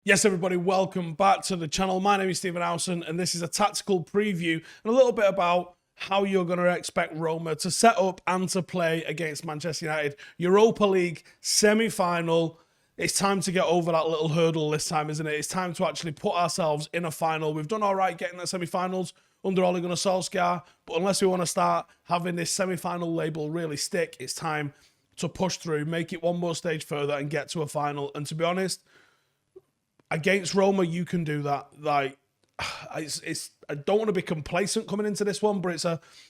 Yes, everybody, welcome back to the channel. My name is Howson, and this is a tactical preview and a little bit about how you're going to expect Roma to set up and to play against Manchester United. Europa League semi-final. It's time to get over that little hurdle this time, isn't it? It's time to actually put ourselves in a final. We've done all right getting the semi-finals under Ole Gunnar Solskjaer, but unless we want to start having this semi-final label really stick, it's time to push through, make it one more stage further and get to a final. And to be honest, against Roma, you can do that. Like, I don't want to be complacent coming into this one, but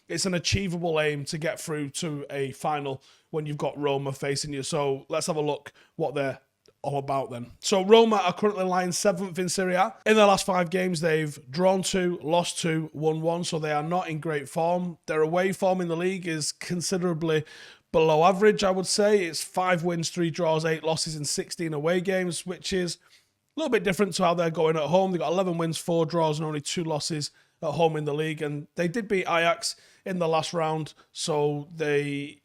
it's an achievable aim to get through to a final when you've got Roma facing you. So let's have a look what they're all about then. So Roma are currently lying 7th in Serie A. In their last 5 games, they've drawn 2, lost 2, won 1. So they are not in great form. Their away form in the league is considerably below average, I would say. It's 5 wins, 3 draws, 8 losses in 16 away games, which is a little bit different to how they're going at home. They've got 11 wins, 4 draws, and only 2 losses at home in the league. And they did beat Ajax in the last round, so they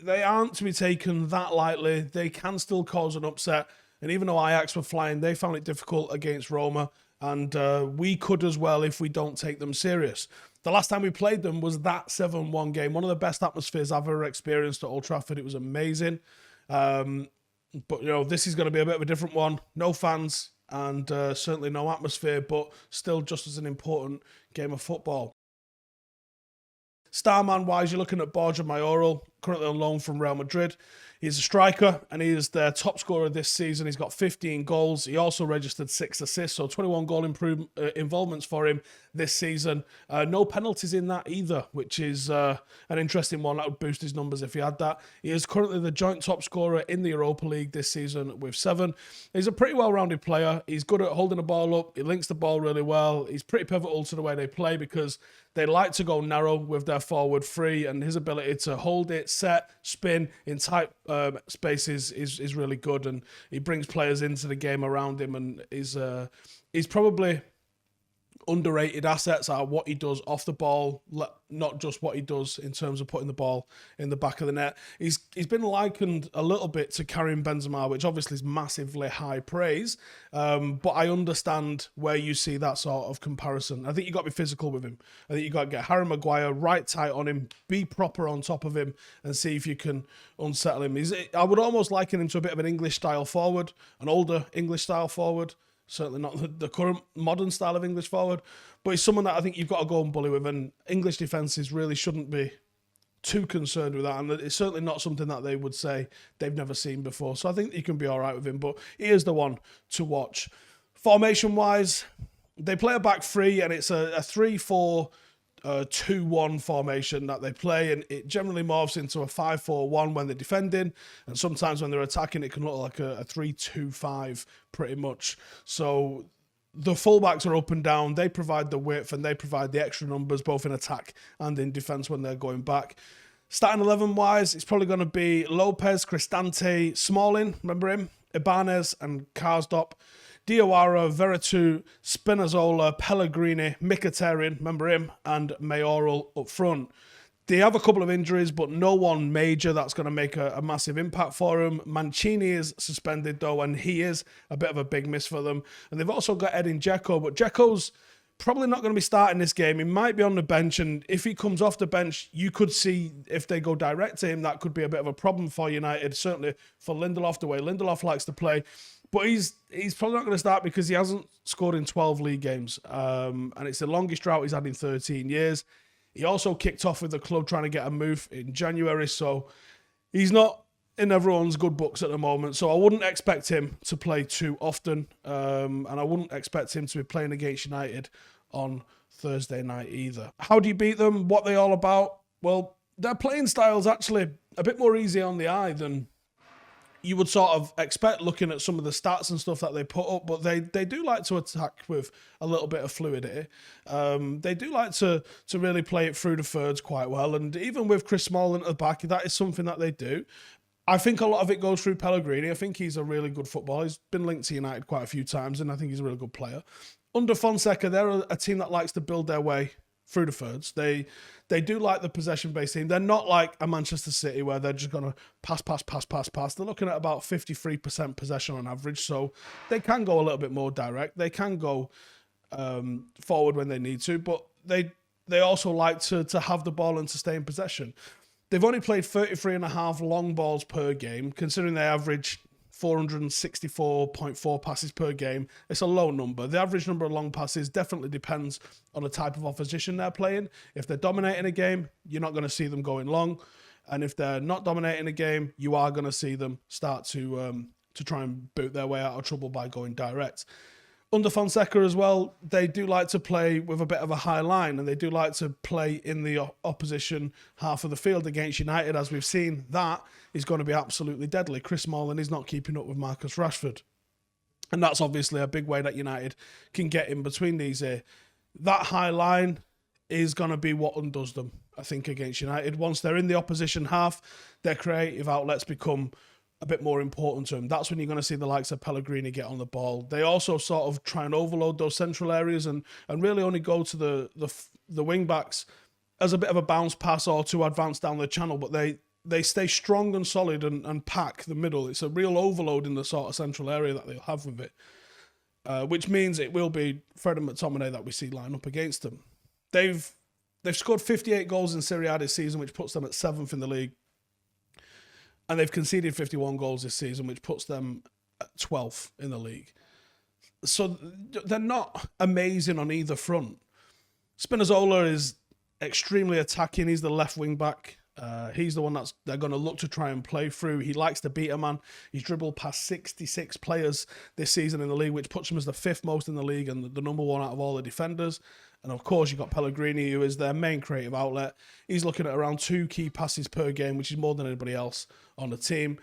aren't to be taken that lightly. They can still cause an upset. And even though Ajax were flying, they found it difficult against Roma. And we could as well if we don't take them serious. The last time we played them was that 7-1 game. One of the best atmospheres I've ever experienced at Old Trafford. It was amazing. But, you know, this is going to be a bit of a different one. No fans and certainly no atmosphere, but still just as an important game of football. Starman-wise, you're looking at Borja Mayoral, currently on loan from Real Madrid. He's a striker, and he is their top scorer this season. He's got 15 goals. He also registered 6 assists, so 21 goal involvements for him this season. No penalties in that either, which is an interesting one. That would boost his numbers if he had that. He is currently the joint top scorer in the Europa League this season with 7. He's a pretty well-rounded player. He's good at holding the ball up. He links the ball really well. He's pretty pivotal to the way they play because they like to go narrow with their forward three, and his ability to hold it, set, spin in tight spaces is really good, and he brings players into the game around him, and he's probably underrated assets are what he does off the ball, not just what he does in terms of putting the ball in the back of the net. He's been likened a little bit to Karim Benzema, which obviously is massively high praise, but I understand where you see that sort of comparison. I think you've got to be physical with him. I think you've got to get Harry Maguire right tight on him, be proper on top of him, and see if you can unsettle him. I would almost liken him to a bit of an English-style forward, an older English-style forward. Certainly not the current modern style of English forward, but he's someone that I think you've got to go and bully with, and English defences really shouldn't be too concerned with that, and it's certainly not something that they would say they've never seen before, so I think you can be all right with him, but he is the one to watch. Formation-wise, they play a back 3, and it's a 3-4 2-1 formation that they play, and it generally morphs into a 5-4-1 when they're defending, and sometimes when they're attacking it can look like a 3-2-5 pretty much. So the fullbacks are up and down, they provide the width and they provide the extra numbers both in attack and in defence when they're going back. Starting 11 wise, it's probably going to be Lopez, Cristante, Smalling, remember him, Ibanez and Karsdorp, Diawara, Veretout, Spinazzola, Pellegrini, Mkhitaryan, remember him, and Mayoral up front. They have a couple of injuries, but no one major that's going to make a massive impact for them. Mancini is suspended, though, and he is a bit of a big miss for them. And they've also got Edin Dzeko, but Dzeko's probably not going to be starting this game. He might be on the bench, and if he comes off the bench, you could see if they go direct to him, that could be a bit of a problem for United, certainly for Lindelof, the way Lindelof likes to play. But he's probably not going to start because he hasn't scored in 12 league games. And it's the longest drought he's had in 13 years. He also kicked off with the club trying to get a move in January. So he's not in everyone's good books at the moment. So I wouldn't expect him to play too often. And I wouldn't expect him to be playing against United on Thursday night either. How do you beat them? What are they all about? Well, their playing style's actually a bit more easy on the eye than you would sort of expect looking at some of the stats and stuff that they put up, but they do like to attack with a little bit of fluidity. They do like to really play it through the thirds quite well, and even with Chris Smalling at the back, that is something that they do. I think a lot of it goes through Pellegrini. I think he's a really good footballer. He's been linked to United quite a few times, and I think he's a really good player. Under Fonseca, they're a team that likes to build their way through the thirds. They do like the possession-based team. They're not like a Manchester City where they're just going to pass. They're looking at about 53% possession on average, so they can go a little bit more direct. They can go forward when they need to, but they also like to have the ball and to stay in possession. They've only played 33.5 long balls per game, considering they average 464.4 passes per game. It's a low number. The average number of long passes definitely depends on the type of opposition they're playing. If they're dominating a game, you're not going to see them going long. And if they're not dominating a game, you are going to see them start to try and boot their way out of trouble by going direct. Under Fonseca as well, they do like to play with a bit of a high line, and they do like to play in the opposition half of the field against United. As we've seen, that is going to be absolutely deadly. Chris Smalling is not keeping up with Marcus Rashford. And that's obviously a big way that United can get in between these here. That high line is going to be what undoes them, I think, against United. Once they're in the opposition half, their creative outlets become a bit more important to him. That's when you're going to see the likes of Pellegrini get on the ball. They also sort of try and overload those central areas and really only go to the wing backs as a bit of a bounce pass or to advance down the channel, but they stay strong and solid and pack the middle. It's a real overload in the sort of central area that they'll have with it, which means it will be Fred and McTominay that we see line up against them. They've scored 58 goals in Serie A this season, which puts them at 7th in the league. And they've conceded 51 goals this season, which puts them at 12th in the league. So they're not amazing on either front. Spinazzola is extremely attacking. He's the left wing back. He's the one that they're going to look to try and play through. He likes to beat a man. He's dribbled past 66 players this season in the league, which puts him as the 5th most in the league and the number 1 out of all the defenders. And of course, you've got Pellegrini, who is their main creative outlet. He's looking at around 2 key passes per game, which is more than anybody else on the team.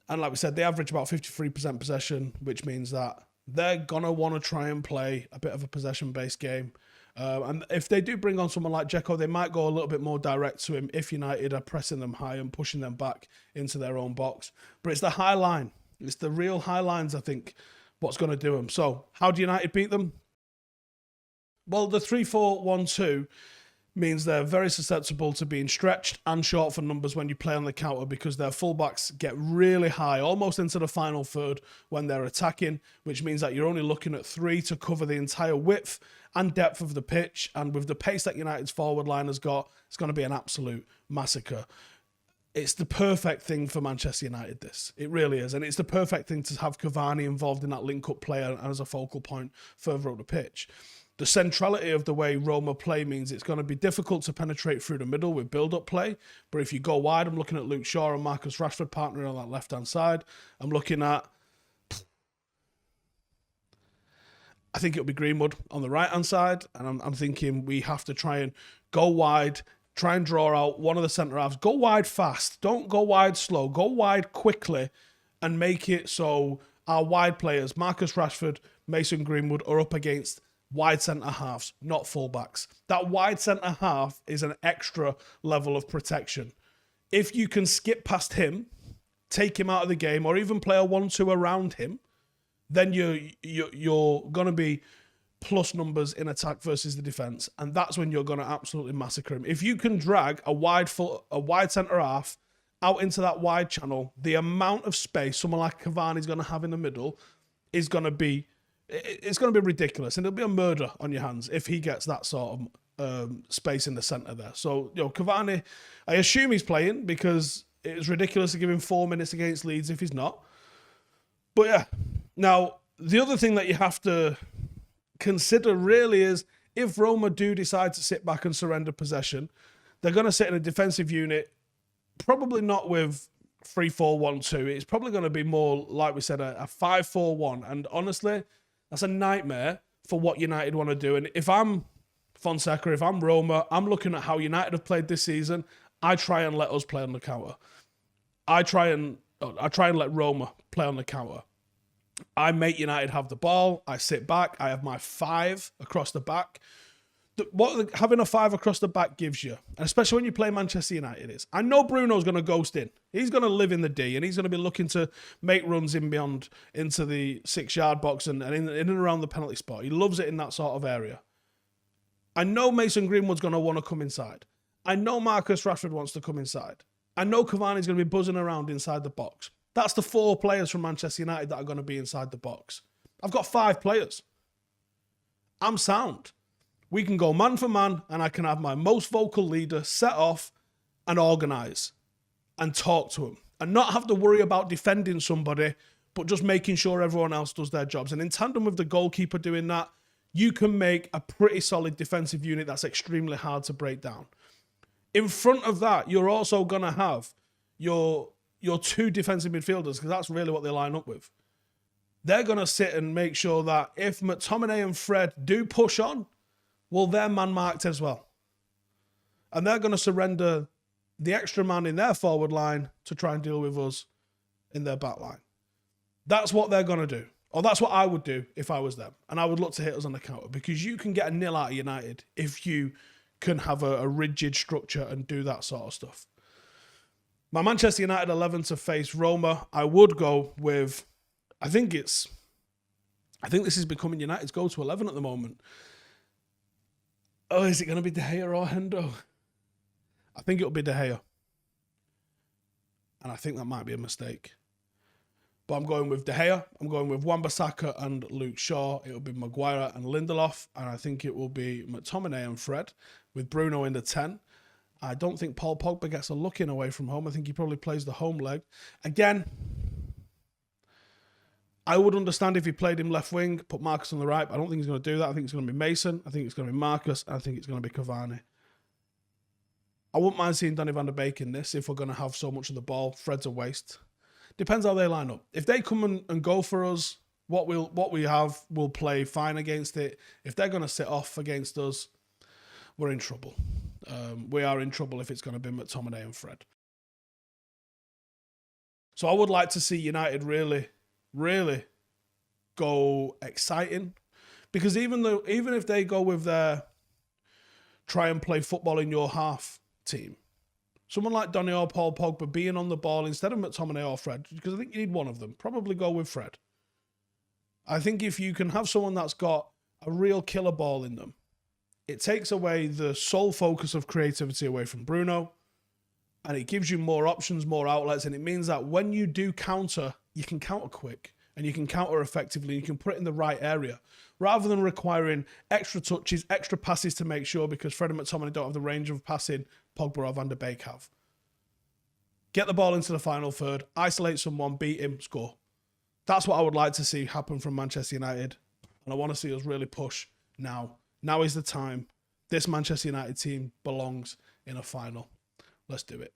And like we said, they average about 53% possession, which means that they're going to want to try and play a bit of a possession-based game. And if they do bring on someone like Dzeko, they might go a little bit more direct to him if United are pressing them high and pushing them back into their own box. But it's the high line. It's the real high lines, I think, what's going to do them. So how do United beat them? Well, the 3-4-1-2 means they're very susceptible to being stretched and short for numbers when you play on the counter because their fullbacks get really high, almost into the final third when they're attacking, which means that you're only looking at 3 to cover the entire width and depth of the pitch. And with the pace that United's forward line has got, it's going to be an absolute massacre. It's the perfect thing for Manchester United, this. It really is. And it's the perfect thing to have Cavani involved in that link-up play and as a focal point further up the pitch. The centrality of the way Roma play means it's going to be difficult to penetrate through the middle with build-up play. But if you go wide, I'm looking at Luke Shaw and Marcus Rashford partnering on that left-hand side. I'm looking at, I think it'll be Greenwood on the right-hand side. And I'm thinking we have to try and go wide, try and draw out one of the centre-halves. Go wide fast. Don't go wide slow. Go wide quickly and make it so our wide players, Marcus Rashford, Mason Greenwood, are up against wide centre-halves, not full-backs. That wide centre-half is an extra level of protection. If you can skip past him, take him out of the game, or even play a 1-2 around him, then you're going to be plus numbers in attack versus the defence, and that's when you're going to absolutely massacre him. If you can drag a wide centre-half out into that wide channel, the amount of space someone like Cavani is going to have in the middle is going to be ridiculous, and it'll be a murder on your hands if he gets that sort of space in the centre there. So, Cavani, I assume he's playing because it's ridiculous to give him 4 minutes against Leeds if he's not. But yeah, now the other thing that you have to consider really is if Roma do decide to sit back and surrender possession, they're going to sit in a defensive unit, probably not with 3-4-1-2. It's probably going to be more, like we said, a 5-4-1. And honestly, that's a nightmare for what United want to do. And if I'm Fonseca, if I'm Roma, I'm looking at how United have played this season. I try and let us play on the counter. I try and let Roma play on the counter. I make United have the ball. I sit back. I have my 5 across the back. What having a 5 across the back gives you, and especially when you play Manchester United, is I know Bruno's going to ghost in. He's going to live in the D, and he's going to be looking to make runs into the 6-yard box and in and around the penalty spot. He loves it in that sort of area. I know Mason Greenwood's going to want to come inside. I know Marcus Rashford wants to come inside. I know Cavani's going to be buzzing around inside the box. That's the 4 players from Manchester United that are going to be inside the box. I've got 5 players. I'm sound. We can go man for man, and I can have my most vocal leader set off and organise and talk to him and not have to worry about defending somebody, but just making sure everyone else does their jobs. And in tandem with the goalkeeper doing that, you can make a pretty solid defensive unit that's extremely hard to break down. In front of that, you're also going to have your 2 defensive midfielders, because that's really what they line up with. They're going to sit and make sure that if McTominay and Fred do push on, well, they're man-marked as well. And they're going to surrender the extra man in their forward line to try and deal with us in their back line. That's what they're going to do. Or that's what I would do if I was them. And I would look to hit us on the counter, because you can get a nil out of United if you can have a rigid structure and do that sort of stuff. My Manchester United 11 to face Roma, I would go with, I think this is becoming United's go-to 11 at the moment. Oh, is it going to be De Gea or Hendo? I think it'll be De Gea. And I think that might be a mistake. But I'm going with De Gea. I'm going with Wan-Bissaka and Luke Shaw. It'll be Maguire and Lindelof. And I think it will be McTominay and Fred with Bruno in the 10. I don't think Paul Pogba gets a look in away from home. I think he probably plays the home leg. Again, I would understand if he played him left wing, put Marcus on the right, but I don't think he's going to do that. I think it's going to be Mason. I think it's going to be Marcus. And I think it's going to be Cavani. I wouldn't mind seeing Donny van de Beek in this if we're going to have so much of the ball. Fred's a waste. Depends how they line up. If they come and go for us, what we have, we'll play fine against it. If they're going to sit off against us, we're in trouble. We are in trouble if it's going to be McTominay and Fred. So I would like to see United really go exciting, because even if they go with their try and play football in your half team, someone like Donny or Paul Pogba being on the ball instead of McTominay or Fred, because I think you need one of them, probably go with Fred. I think if you can have someone that's got a real killer ball in them, it takes away the sole focus of creativity away from Bruno, and it gives you more options, more outlets, and it means that when you do counter, you can counter quick, and you can counter effectively, you can put it in the right area, rather than requiring extra touches, extra passes to make sure, because Fred and McTominay don't have the range of passing Pogba or Van de Beek have. Get the ball into the final third, isolate someone, beat him, score. That's what I would like to see happen from Manchester United, and I want to see us really push now. Now is the time. This Manchester United team belongs in a final. Let's do it.